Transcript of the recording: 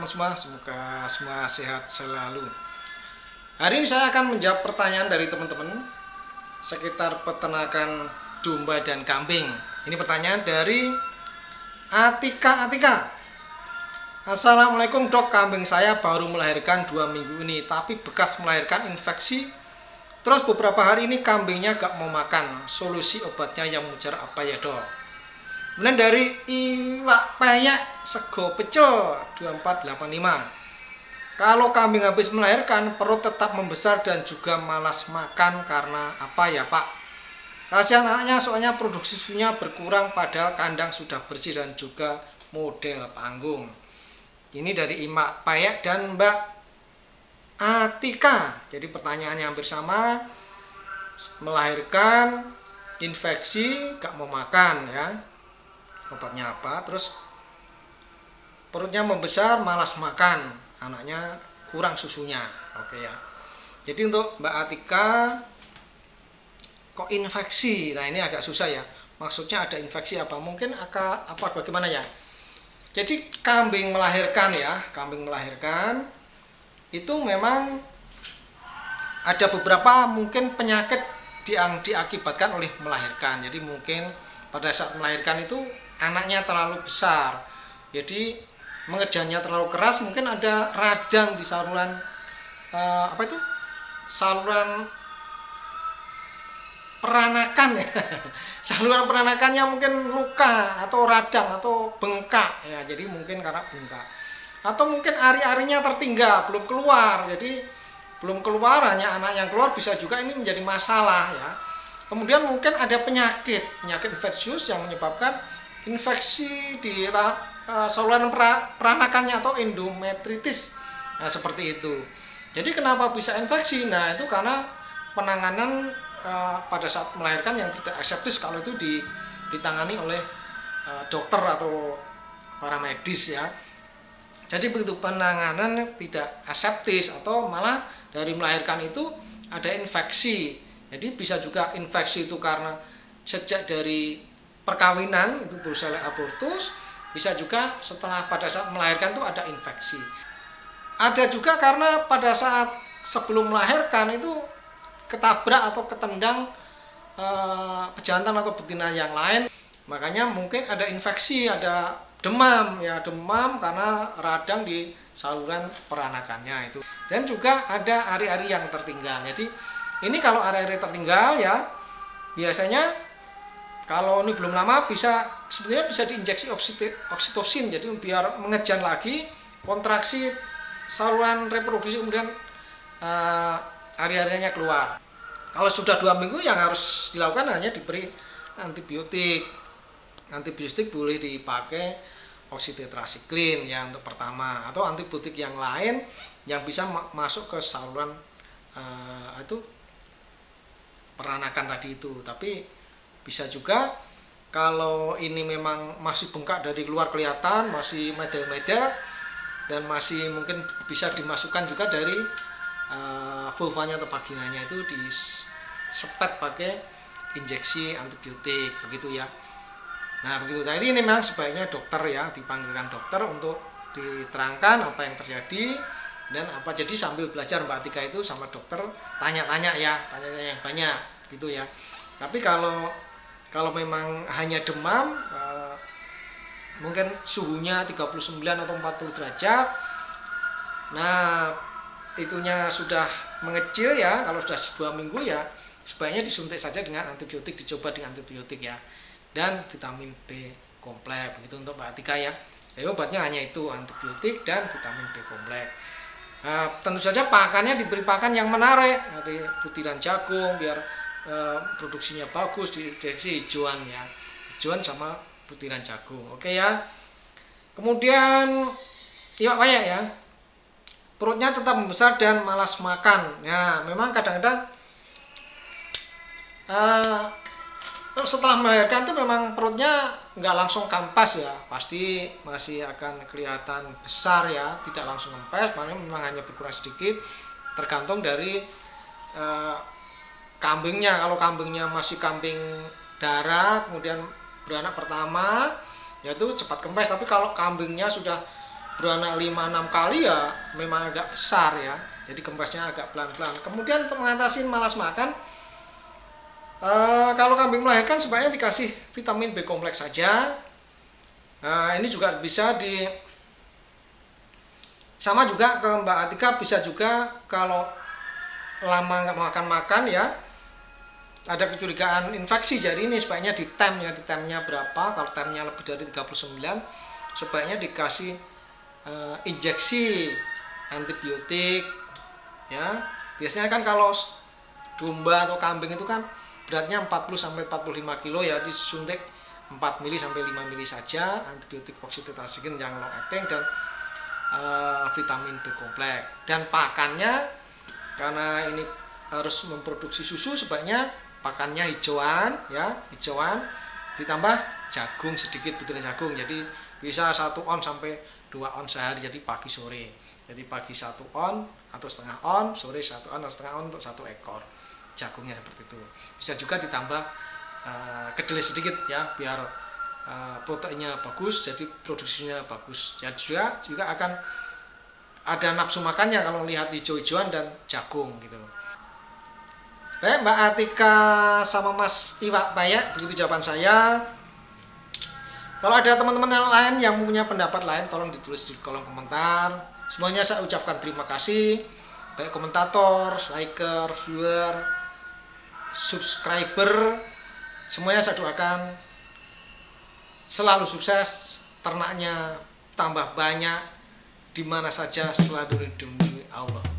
teman-teman semua, semoga semua sehat selalu. Hari ini saya akan menjawab pertanyaan dari teman-teman sekitar peternakan domba dan kambing. Ini pertanyaan dari Atika. Assalamualaikum dok, kambing saya baru melahirkan 2 minggu ini, tapi bekas melahirkan infeksi. Terus beberapa hari ini kambingnya gak mau makan. Solusi obatnya yang mujarab apa ya dok? Kemudian dari Iwak Payak Sego Pecel 2485. Kalau kambing habis melahirkan perut tetap membesar dan juga malas makan karena apa ya pak? Kasihan anaknya, soalnya produksi susunya berkurang padahal kandang sudah bersih dan juga model panggung. Ini dari Iwak Payak dan Mbak Atika. Jadi pertanyaannya hampir sama. Melahirkan, infeksi, gak mau makan ya. Obatnya apa? Terus perutnya membesar, malas makan, anaknya kurang susunya. Oke ya. Jadi untuk Mbak Atika, kok infeksi? Nah ini agak susah ya. Maksudnya ada infeksi apa? Mungkin apa bagaimana ya? Jadi kambing melahirkan ya, kambing melahirkan itu memang ada beberapa mungkin penyakit yang diakibatkan oleh melahirkan. Jadi mungkin pada saat melahirkan itu anaknya terlalu besar, jadi mengejarnya terlalu keras, mungkin ada radang di saluran saluran peranakan ya. Saluran peranakannya mungkin luka atau radang atau bengkak ya, jadi mungkin karena bengkak, atau mungkin ari-arinya tertinggal belum keluar, jadi belum keluar, hanya anak yang keluar, bisa juga ini menjadi masalah ya. Kemudian mungkin ada penyakit infeksius yang menyebabkan infeksi di saluran peranakannya atau endometritis. Nah, seperti itu. Jadi kenapa bisa infeksi? Nah, itu karena penanganan pada saat melahirkan yang tidak aseptis, kalau itu ditangani oleh dokter atau para medis ya. Jadi begitu penanganan tidak aseptis atau malah dari melahirkan itu ada infeksi. Jadi bisa juga infeksi itu karena sejak dari perkawinan itu Brucella abortus, bisa juga setelah pada saat melahirkan itu ada infeksi. Ada juga karena pada saat sebelum melahirkan itu ketabrak atau ketendang pejantan atau betina yang lain, makanya mungkin ada infeksi, ada demam ya, demam karena radang di saluran peranakannya itu. Dan juga ada ari-ari yang tertinggal. Jadi ini kalau ari-ari tertinggal ya, biasanya kalau ini belum lama sebetulnya bisa diinjeksi oksitosin, jadi biar mengejar lagi kontraksi saluran reproduksi, kemudian ari-arinya keluar. Kalau sudah 2 minggu yang harus dilakukan hanya diberi antibiotik. Antibiotik boleh dipakai oksitetrasiklin ya untuk pertama, atau antibiotik yang lain yang bisa masuk ke saluran itu peranakan tadi itu. Tapi bisa juga kalau ini memang masih bengkak dari luar kelihatan, masih medel-medel, dan masih mungkin bisa dimasukkan juga dari vulvanya atau vaginanya, itu disepet pakai injeksi antibiotik begitu ya. Nah begitu. Jadi ini memang sebaiknya dokter ya, dipanggilkan dokter untuk diterangkan apa yang terjadi dan apa. Jadi sambil belajar Mbak Atika itu sama dokter tanya-tanya ya, tanya-tanya yang banyak gitu ya. Tapi kalau memang hanya demam, mungkin suhunya 39 atau 40 derajat, nah itunya sudah mengecil ya, kalau sudah 2 minggu ya sebaiknya disuntik saja dengan antibiotik, dicoba dengan antibiotik ya, dan vitamin B kompleks begitu untuk Mbak Atika ya. Jadi obatnya hanya itu, antibiotik dan vitamin B kompleks. Tentu saja pakannya diberi pakan yang menarik, ada butiran jagung biar produksinya bagus, dideteksi hijauan ya, hijauan sama butiran jagung. Oke ya. Kemudian Iwak Payak ya, perutnya tetap membesar dan malas makan ya. Memang kadang-kadang setelah melahirkan itu memang perutnya nggak langsung kampas ya, pasti masih akan kelihatan besar ya, tidak langsung kempes, memang hanya berkurang sedikit, tergantung dari kambingnya. Kalau kambingnya masih kambing darah kemudian beranak pertama, yaitu cepat kempes. Tapi kalau kambingnya sudah beranak 5-6 kali ya memang agak besar ya, jadi kempesnya agak pelan-pelan. Kemudian untuk mengatasi malas makan, kalau kambing melahirkan sebaiknya dikasih vitamin B kompleks saja. Ini juga bisa sama juga ke Mbak Atika, bisa juga kalau lama nggak makan ya, ada kecurigaan infeksi, jadi ini sebaiknya ditem ya, ditemnya berapa. Kalau temnya lebih dari 39 sebaiknya dikasih injeksi antibiotik ya. Biasanya kan kalau domba atau kambing itu kan beratnya 40-45 kilo ya, disuntik 4 mili sampai 5 mili saja antibiotik oxytetracycline yang long acting dan vitamin B kompleks. Dan pakannya, karena ini harus memproduksi susu, sebaiknya pakannya hijauan ya, hijauan ditambah jagung sedikit, butiran jagung. Jadi bisa 1 on sampai 2 on sehari, jadi pagi sore. Jadi pagi 1 on atau setengah on, sore 1 on atau setengah on untuk 1 ekor jagungnya, seperti itu. Bisa juga ditambah kedelai sedikit ya, biar proteinnya bagus, jadi produksinya bagus. Jadi juga akan ada nafsu makannya kalau lihat hijau-hijauan dan jagung gitu. Baik Mbak Atika sama Mas Iwak Bayak, begitu jawaban saya. Kalau ada teman-teman yang lain yang punya pendapat lain, tolong ditulis di kolom komentar. Semuanya saya ucapkan terima kasih, baik komentator, liker, viewer, subscriber, semuanya saya doakan selalu sukses, ternaknya tambah banyak, di mana saja selalu dilindungi Allah.